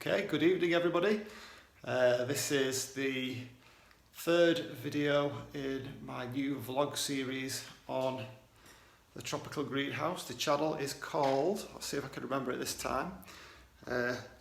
Okay, good evening everybody. This is the third video in my new vlog series on the tropical greenhouse. The channel is called, let's see if I can remember it this time,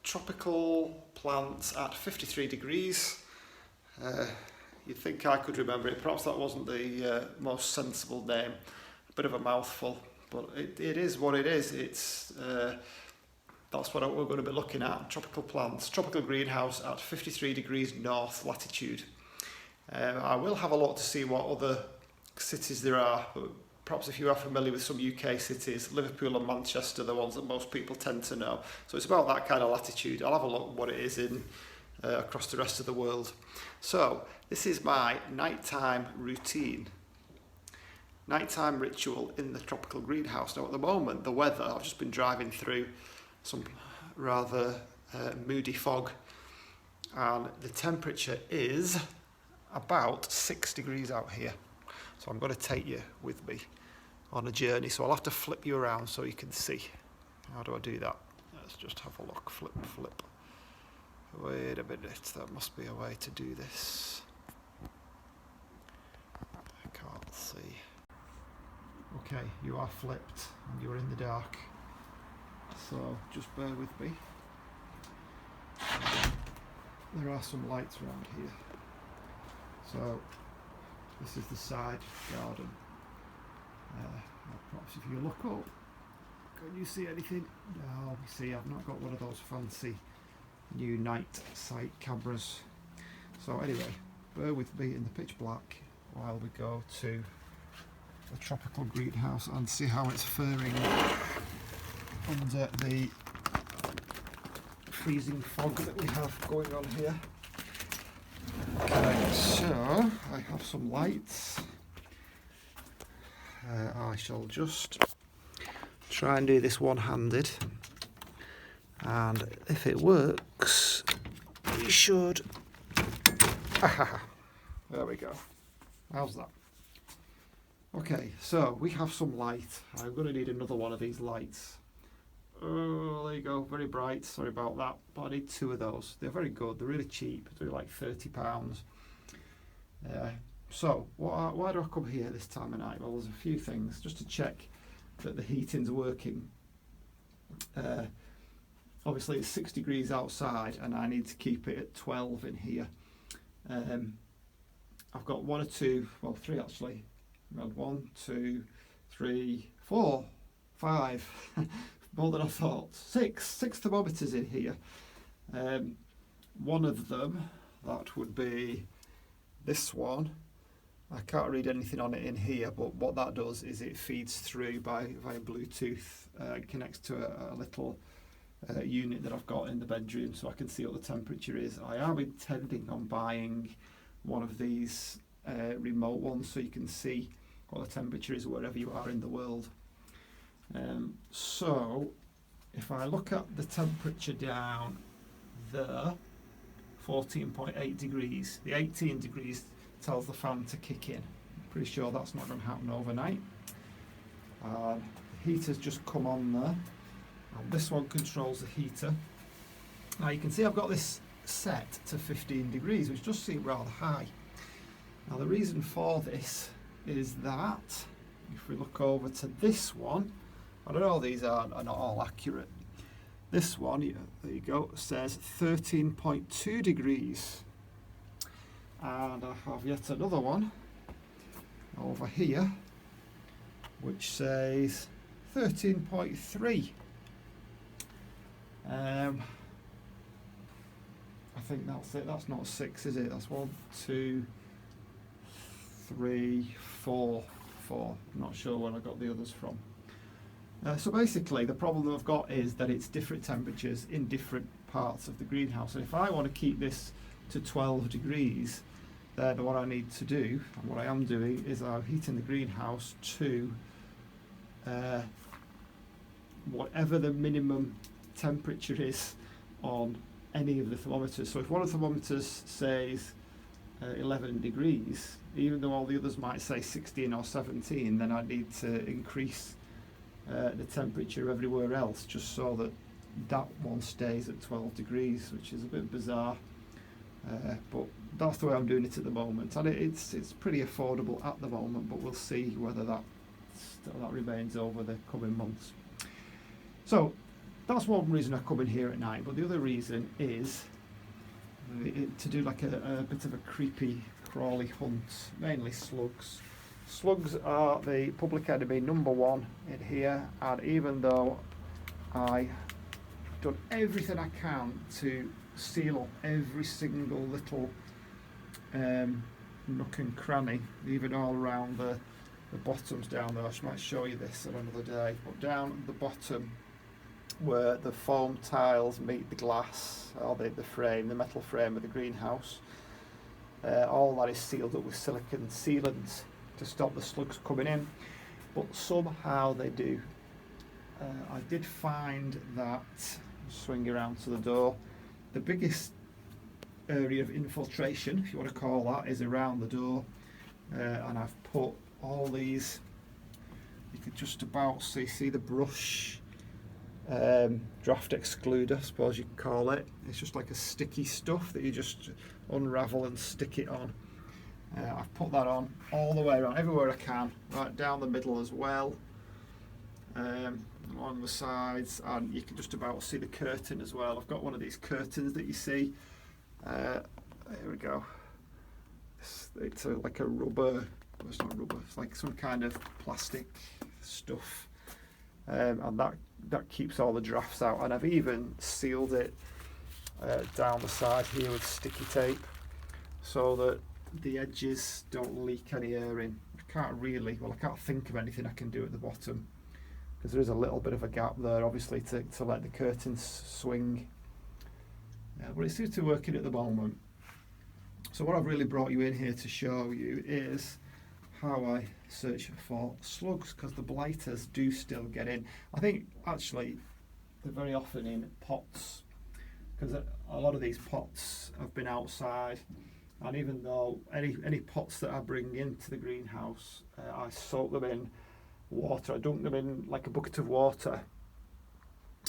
Tropical Plants at 53 Degrees. You'd think I could remember it, perhaps that wasn't the most sensible name, a bit of a mouthful, but it is what it is. That's what we're going to be looking at, tropical plants, tropical greenhouse at 53 degrees north latitude. I will have a look to see what other cities there are, but perhaps if you are familiar with some UK cities, Liverpool and Manchester are the ones that most people tend to know. So it's about that kind of latitude. I'll have a look at what it is in across the rest of the world. So this is my nighttime routine. Nighttime ritual in the tropical greenhouse. Now at the moment, the weather, I've just been driving through some rather moody fog, and the temperature is about 6 degrees out here. So I'm going to take you with me on a journey, so I'll have to flip you around so you can see. How do I do that? Let's just have a look. Flip. Wait a minute, there must be a way to do this. I can't see. Okay, you are flipped and you're in the dark. So just bear with me. There are some lights around here. So this is the side garden. Perhaps if you look up, can you see anything? No, you see I've not got one of those fancy new night sight cameras. So anyway, bear with me in the pitch black while we go to the tropical greenhouse and see how it's faring under the freezing fog that we have going on here. Okay, so I have some lights. I shall just try and do this one-handed, and if it works, we should. There we go. How's that? Okay, so we have some light. I'm going to need another one of these lights. Oh, there you go, very bright, sorry about that, but I need two of those. They're very good, they're really cheap, they're like £30. So, why do I come here this time of night? Well, there's a few things, just to check that the heating's working. Obviously it's 6 degrees outside and I need to keep it at 12 in here. I've got three actually. I've got 1, 2, 3, 4, 5. More than I thought. Six thermometers in here. One of them, that would be this one. I can't read anything on it in here, but what that does is it feeds through via Bluetooth, connects to a little unit that I've got in the bedroom, so I can see what the temperature is. I am intending on buying one of these remote ones so you can see what the temperature is wherever you are in the world. So if I look at the temperature down there, 14.8 degrees, the 18 degrees tells the fan to kick in. I'm pretty sure that's not going to happen overnight. The heater's just come on there, and this one controls the heater. Now you can see I've got this set to 15 degrees, which does seem rather high. Now the reason for this is that if we look over to this one, I don't know, these are not all accurate. This one, there you go, says 13.2 degrees. And I have yet another one over here, which says 13.3. I think that's it. That's not 6, is it? That's 1, 2, 3, 4. I'm not sure where I got the others from. So basically the problem I've got is that it's different temperatures in different parts of the greenhouse, and if I want to keep this to 12 degrees, then what I need to do, and what I am doing, is I'm heating the greenhouse to whatever the minimum temperature is on any of the thermometers. So if one of the thermometers says 11 degrees, even though all the others might say 16 or 17, then I need to increase the temperature everywhere else, just so that that one stays at 12 degrees, which is a bit bizarre. But that's the way I'm doing it at the moment, and it's pretty affordable at the moment, but we'll see whether that remains over the coming months. So that's one reason I come in here at night, but the other reason is to do like a bit of a creepy crawly hunt, mainly slugs. Slugs are the public enemy #1 in here, and even though I've done everything I can to seal up every single little nook and cranny, even all around the bottoms down there. I might show you this on another day, but down at the bottom where the foam tiles meet the glass, or the frame, the metal frame of the greenhouse, all that is sealed up with silicone sealant to stop the slugs coming in, but somehow they do. I did find that, swing around to the door, the biggest area of infiltration, if you want to call that, is around the door, and I've put all these, you could just about see the brush draft excluder, I suppose you could call it. It's just like a sticky stuff that you just unravel and stick it on. I've put that on all the way around, everywhere I can, right down the middle as well, along the sides, and you can just about see the curtain as well. I've got one of these curtains that you see. Here we go. It's like a rubber, well, it's not rubber, it's like some kind of plastic stuff, and that keeps all the drafts out. And I've even sealed it down the side here with sticky tape, so that the edges don't leak any air in. I can't think of anything I can do at the bottom, because there is a little bit of a gap there, obviously, to let the curtains swing. But it seems to be working at the moment. So what I've really brought you in here to show you is how I search for slugs, because the blighters do still get in. I think actually they're very often in pots, because a lot of these pots have been outside, and even though any pots that I bring into the greenhouse, I soak them in water. I dunk them in like a bucket of water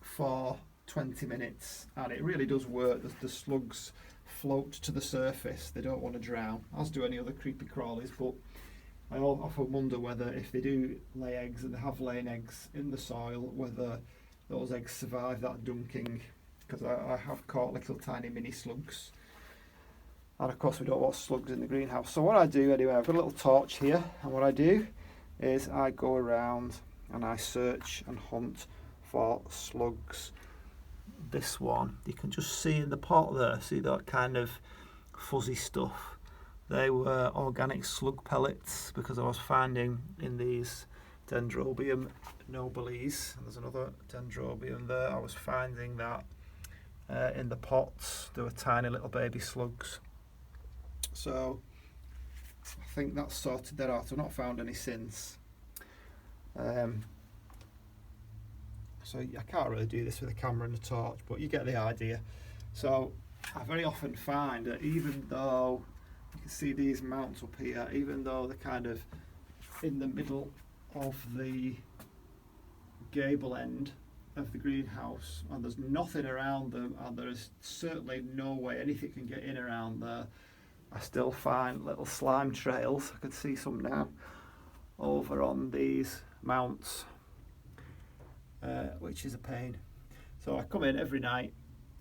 for 20 minutes, and it really does work. The slugs float to the surface, they don't want to drown, as do any other creepy crawlies, but I often wonder whether if they do lay eggs, and they have laid eggs in the soil, whether those eggs survive that dunking, because I have caught little tiny mini slugs, and of course we don't want slugs in the greenhouse. So what I do anyway, I've got a little torch here, and what I do is I go around and I search and hunt for slugs. This one, you can just see in the pot there, see that kind of fuzzy stuff? They were organic slug pellets, because I was finding in these Dendrobium nobilis, and there's another Dendrobium there, I was finding that in the pots there were tiny little baby slugs. So I think that's sorted that out. I've not found any since. So I can't really do this with a camera and a torch, but you get the idea. So I very often find that even though you can see these mounts up here, even though they're kind of in the middle of the gable end of the greenhouse, and there's nothing around them, and there is certainly no way anything can get in around there, I still find little slime trails. I can see some now over on these mounts, which is a pain. So I come in every night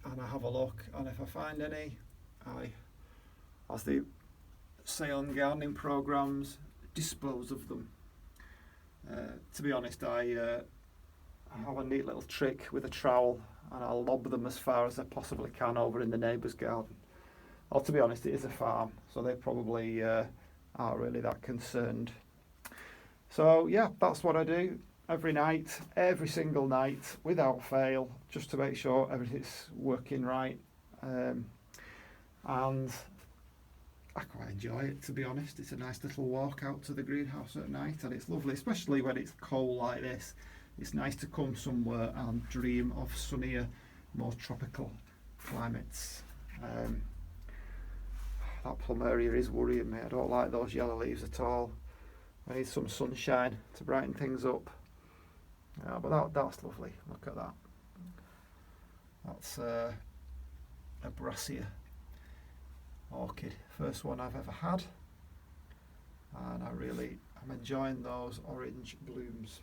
and I have a look, and if I find any, I, as they say on gardening programs, dispose of them. To be honest, I have a neat little trick with a trowel, and I'll lob them as far as I possibly can over in the neighbour's garden. Or to be honest, it is a farm, so they probably aren't really that concerned. So yeah, that's what I do every night, every single night, without fail, just to make sure everything's working right. And I quite enjoy it, to be honest. It's a nice little walk out to the greenhouse at night, and it's lovely, especially when it's cold like this. It's nice to come somewhere and dream of sunnier, more tropical climates. That plum area is worrying me. I don't like those yellow leaves at all. I need some sunshine to brighten things up. But that's lovely. Look at that. That's a brassica orchid, first one I've ever had, and I'm enjoying those orange blooms.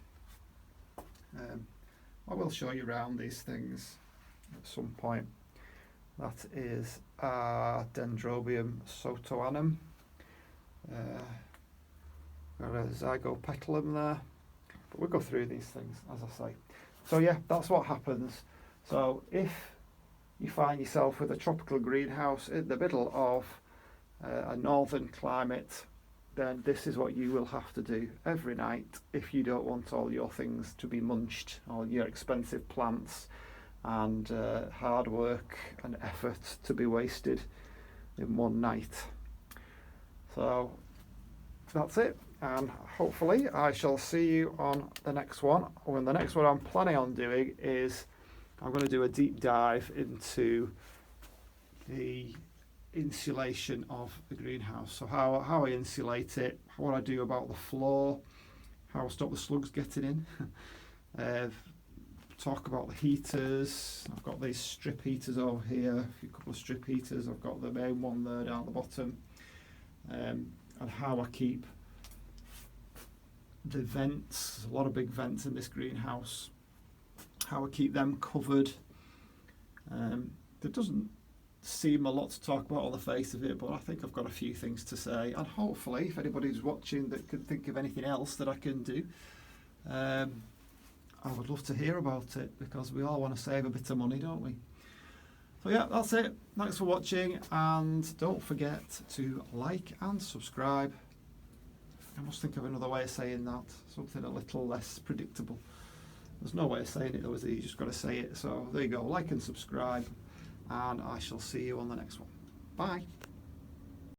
I will show you around these things at some point. That is Dendrobium sotoanum. Got a zygopetalum there, but we'll go through these things as I say. So yeah, that's what happens. So if you find yourself with a tropical greenhouse in the middle of a northern climate, then this is what you will have to do every night if you don't want all your things to be munched, all your expensive plants and hard work and effort to be wasted in one night. So that's it, and hopefully I shall see you on the next one. And the next one I'm planning on doing is I'm going to do a deep dive into the insulation of the greenhouse. So how I insulate it, what I do about the floor, how I stop the slugs getting in. Talk about the heaters. I've got these strip heaters over here, a couple of strip heaters. I've got the main one there down at the bottom, and how I keep the vents. There's a lot of big vents in this greenhouse. How I keep them covered. There doesn't seem a lot to talk about on the face of it, but I think I've got a few things to say, and hopefully if anybody's watching that could think of anything else that I can do, I would love to hear about it, because we all want to save a bit of money, don't we? So yeah, that's it. Thanks for watching, and don't forget to like and subscribe. I must think of another way of saying that, something a little less predictable. There's no way of saying it though, is there? You just got to say it. So there you go, like and subscribe, and I shall see you on the next one. Bye.